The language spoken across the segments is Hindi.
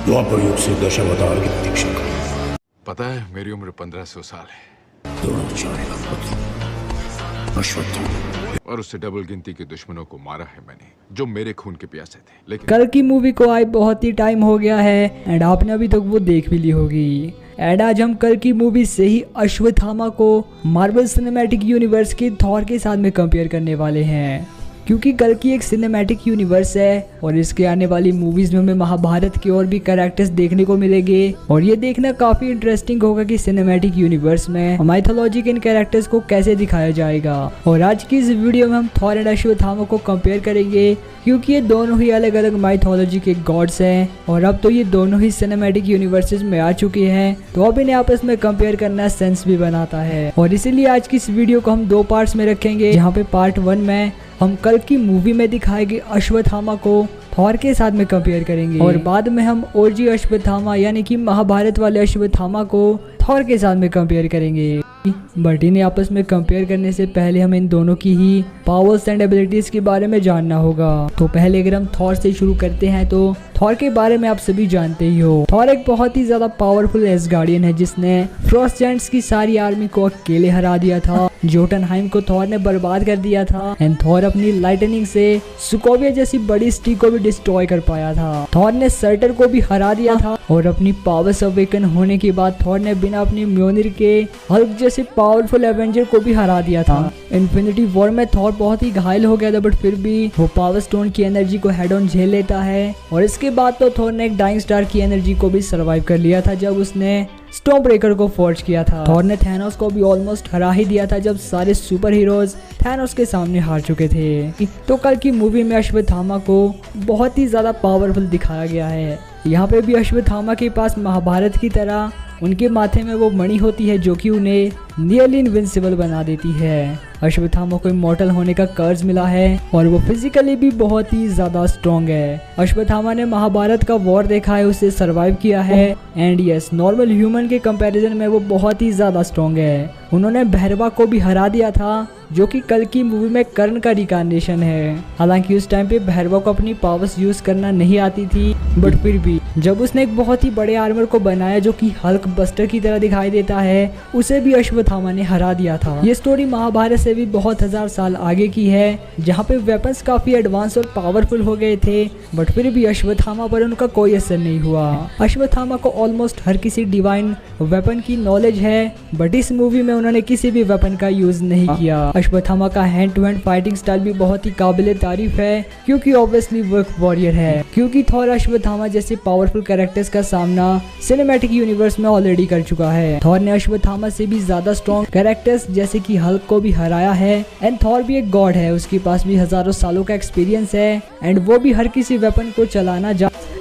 द्वापर युग से दशावतार की प्रतीक्षा कर। पता है मेरी उम्र 1500 साल है द्रोणाचार्य का पुत्र अश्वत्थामा और उससे डबल गिनती के दुश्मनों को मारा है मैंने जो मेरे खून के प्यासे थे। लेकिन कल की मूवी को आए बहुत ही टाइम हो गया है एंड आपने अभी तक वो देख भी ली होगी। एंड आज हम कल की मूवी से ही अश्वत्थामा को मार्वल सिनेमैटिक यूनिवर्स के थॉर के साथ में कंपेयर करने वाले हैं, क्योंकि कल की एक सिनेमैटिक यूनिवर्स है और इसके आने वाली मूवीज में हमें महाभारत के और भी कैरेक्टर्स देखने को मिलेंगे और ये देखना काफी इंटरेस्टिंग होगा कि सिनेमैटिक यूनिवर्स में माइथोलॉजी के इन कैरेक्टर्स को कैसे दिखाया जाएगा। और आज की इस वीडियो में हम थॉर एंड अश्वत्थामा को कंपेयर करेंगे, क्योंकि ये दोनों ही अलग अलग माइथोलॉजी के गॉड्स हैं और अब तो ये दोनों ही सिनेमैटिक यूनिवर्सेस में आ चुके हैं, तो अब इन्हें आपस में कंपेयर करना सेंस भी बनाता है। और इसीलिए आज की इस वीडियो को हम दो पार्ट्स में रखेंगे, जहाँ पे पार्ट 1 में हम कल की मूवी में दिखाए गए अश्वत्थामा को थॉर के साथ में कंपेयर करेंगे और बाद में हम ओजी अश्वत्थामा यानी कि महाभारत वाले अश्वत्थामा को थॉर के साथ में कंपेयर करेंगे। बट इन्हें आपस में कंपेयर करने से पहले हम इन दोनों की ही पावर्स एंड एबिलिटीज के बारे में जानना होगा। तो पहले अगर हम थॉर से शुरू करते हैं तो थॉर के बारे में आप सभी जानते ही हो। थॉर एक बहुत ही ज्यादा पावरफुल एसगार्डियन है जिसने फ्रॉस्ट जायंट्स की सारी आर्मी को अकेले हरा दिया था। जोटनहाइम को थॉर ने बर्बाद कर दिया था एंड थॉर अपनी लाइटनिंग से सुकोविया जैसी बड़ी सिटी को भी डिस्ट्रॉय कर पाया था। थॉर ने सर्टर को भी हरा दिया था और अपनी पावर्स अवेकन होने के बाद थॉर ने बिना अपनी म्योनिर के हल्क जैसे पावरफुल एवेंजर को भी हरा दिया था। इन्फिनिटी वॉर में थॉर बहुत ही घायल हो गया था, बट फिर भी वो पावर स्टोन की एनर्जी को हेड ऑन झेल लेता है और इसके बाद तो थॉर ने एक डाइंग स्टार की एनर्जी को भी सर्वाइव कर लिया था जब उसने स्टॉर्म ब्रेकर को फोर्ज किया था। थॉर ने थैनोस को भी ऑलमोस्ट हरा ही दिया था जब सारे सुपर हीरोज थैनोस के सामने हार चुके थे। तो कल की मूवी में अश्वत्थामा को बहुत ही ज्यादा पावरफुल दिखाया गया है। यहाँ पे भी अश्वत्थामा के पास महाभारत की तरह उनके माथे में वो मणि होती है जो कि उन्हें नियरली इनविंसिबल बना देती है। अश्वत्थामा को इमॉर्टल होने का कर्ज मिला है और वो फिजिकली भी बहुत ही ज्यादा स्ट्रॉन्ग है। अश्वत्थामा ने महाभारत का वॉर देखा है, उसे सरवाइव किया है एंड यस नॉर्मल ह्यूमन के कंपैरिजन में वो बहुत ही ज्यादा स्ट्रॉन्ग है। उन्होंने भैरवा को भी हरा दिया था जो कि कल की मूवी में कर्ण का रिकार्नेशन है। हालांकि उस टाइम पे भैरवा को अपनी पावर्स यूज करना नहीं आती थी, बट फिर भी जब उसने एक बहुत ही बड़े आर्मर को बनाया जो कि हल्क बस्टर की तरह दिखाई देता है, उसे भी अश्वत्थामा ने हरा दिया था। ये स्टोरी महाभारत से भी बहुत हजार साल आगे की है, जहाँ पे वेपन्स काफी एडवांस और पावरफुल हो गए थे, बट फिर भी अश्वत्थामा पर उनका कोई असर नहीं हुआ। अश्वत्थामा को ऑलमोस्ट हर किसी डिवाइन वेपन की नॉलेज है, बट इस मूवी में उन्होंने किसी भी वेपन का यूज नहीं किया। अश्वत्थामा का hand to hand fighting style भी बहुत ही काबिले तारीफ है, क्योंकि ऑब्वियसली वो एक वॉरियर है। क्योंकि थॉर अश्वत्थामा जैसे पावरफुल कैरेक्टर्स का सामना सिनेमैटिक यूनिवर्स में ऑलरेडी कर चुका है। थॉर ने अश्वत्थामा से भी ज्यादा स्ट्रॉन्ग कैरेक्टर्स जैसे कि हल्क को भी हराया है एंड थॉर भी एक गॉड है, उसके पास भी हजारों सालों का एक्सपीरियंस है एंड वो भी हर किसी वेपन को चलाना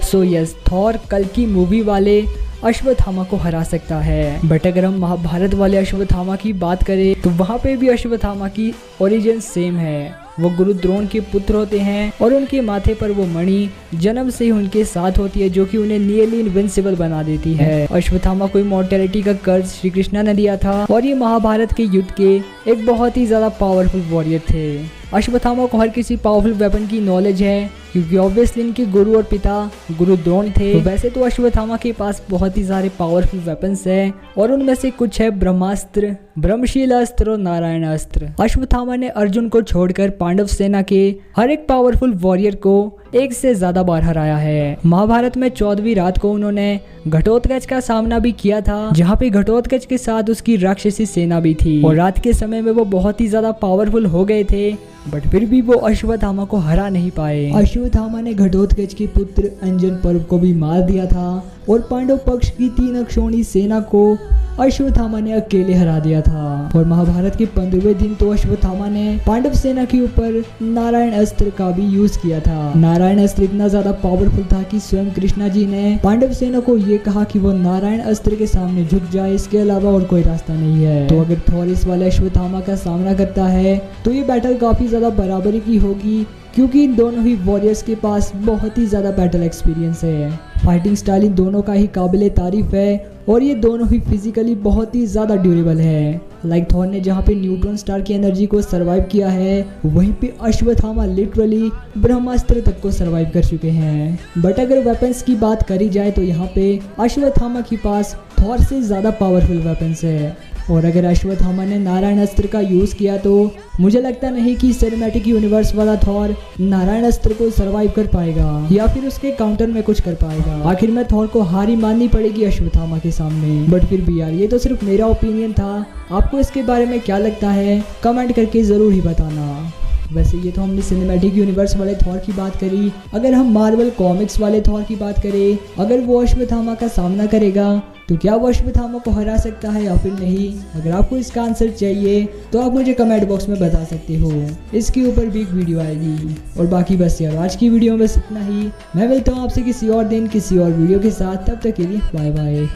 सो यस थॉर कल की मूवी वाले अश्वत्थामा को हरा सकता है। बट अगर हम महाभारत वाले अश्वत्थामा की बात करें तो वहाँ पे भी अश्वत्थामा की ओरिजिन सेम है। वो गुरु द्रोण के पुत्र होते हैं और उनके माथे पर वो मणि जन्म से ही उनके साथ होती है जो कि उन्हें नियरली इनविंसिबल बना देती है। अश्वत्थामा को इमॉर्टैलिटी का कर्ज श्री कृष्णा ने दिया था और ये महाभारत के युद्ध के एक बहुत ही ज्यादा पावरफुल वॉरियर थे। अश्वत्थामा को हर किसी पावरफुल वेपन की नॉलेज है, क्योंकि ऑब्वियसली इनके गुरु और पिता गुरु द्रोण थे। तो वैसे तो अश्वत्थामा के पास बहुत ही सारे पावरफुल वेपन्स हैं और उनमें से कुछ है ब्रह्मास्त्र, ब्रह्मशील अस्त्र और नारायण अस्त्र। अश्वत्थामा ने अर्जुन को छोड़कर पांडव सेना के हर एक पावरफुल वॉरियर को एक से ज्यादा बार हराया है। महाभारत में 14वीं रात को उन्होंने घटोत्कच का सामना भी किया था, जहाँ पे घटोत्कच के साथ उसकी राक्षसी सेना भी थी और रात के समय में वो बहुत ही ज्यादा पावरफुल हो गए थे, बट फिर भी वो अश्वत्थामा को हरा नहीं पाए। अश्वत्थामा ने घटोत्कच के पुत्र अंजन पर्व को भी मार दिया था और पांडव पक्ष की 3 अक्षौणी सेना को अश्वत्थामा ने अकेले हरा दिया था। और महाभारत के 15वें दिन तो अश्वत्थामा ने पांडव सेना के ऊपर नारायण अस्त्र का भी यूज किया था। नारायण अस्त्र इतना ज्यादा पावरफुल था कि स्वयं कृष्णा जी ने पांडव सेना को ये कहा कि वो नारायण अस्त्र के सामने झुक जाए, इसके अलावा और कोई रास्ता नहीं है। तो अगर थॉर इस वाले अश्वत्थामा का सामना करता है तो ये बैटल काफी ज्यादा बराबरी की होगी, क्योंकि इन दोनों ही वॉरियर्स के पास बहुत ही ज्यादा बैटल एक्सपीरियंस है। फाइटिंग स्टाइल इन दोनों का ही काबिले तारीफ है और ये दोनों ही फिजिकली बहुत ही ज़्यादा ड्यूरेबल है। लाइक थॉर ने जहाँ पे न्यूट्रॉन स्टार की एनर्जी को सरवाइव किया है, वहीं पे अश्वत्थामा लिटरली ब्रह्मास्त्र तक को सरवाइव कर चुके हैं। बट अगर वेपन्स की बात करी जाए तो यहाँ पे अश्वत्थामा के पास थॉर से ज़्यादा पावरफुल वेपन्स है। और अगर अश्वत्थामा ने नारायण अस्त्र का यूज़ किया तो मुझे लगता नहीं कि सिनेमैटिक यूनिवर्स वाला थॉर नारायण अस्त्र को सरवाइव कर पाएगा या फिर उसके काउंटर में कुछ कर पाएगा। आखिर में थॉर को हार ही माननी पड़ेगी अश्वत्थामा के सामने। बट फिर भी यार, ये तो सिर्फ मेरा ओपिनियन था, आपको इसके बारे में क्या लगता है कमेंट करके ज़रूर ही बताना। वैसे ये तो हमने सिनेमैटिक यूनिवर्स वाले थॉर की बात करी। अगर हम मार्वल कॉमिक्स वाले थॉर की बात करें, अगर वो अश्वत्थामा का सामना करेगा तो क्या वो अश्वत्थामा को हरा सकता है या फिर नहीं? अगर आपको इसका आंसर चाहिए तो आप मुझे कमेंट बॉक्स में बता सकते हो, इसके ऊपर भी एक वीडियो आएगी। और बाकी बस यार, आज की वीडियो में बस इतना ही। मैं मिलता हूँ आपसे किसी और दिन किसी और वीडियो के साथ, तब तक के लिए बाय बाय।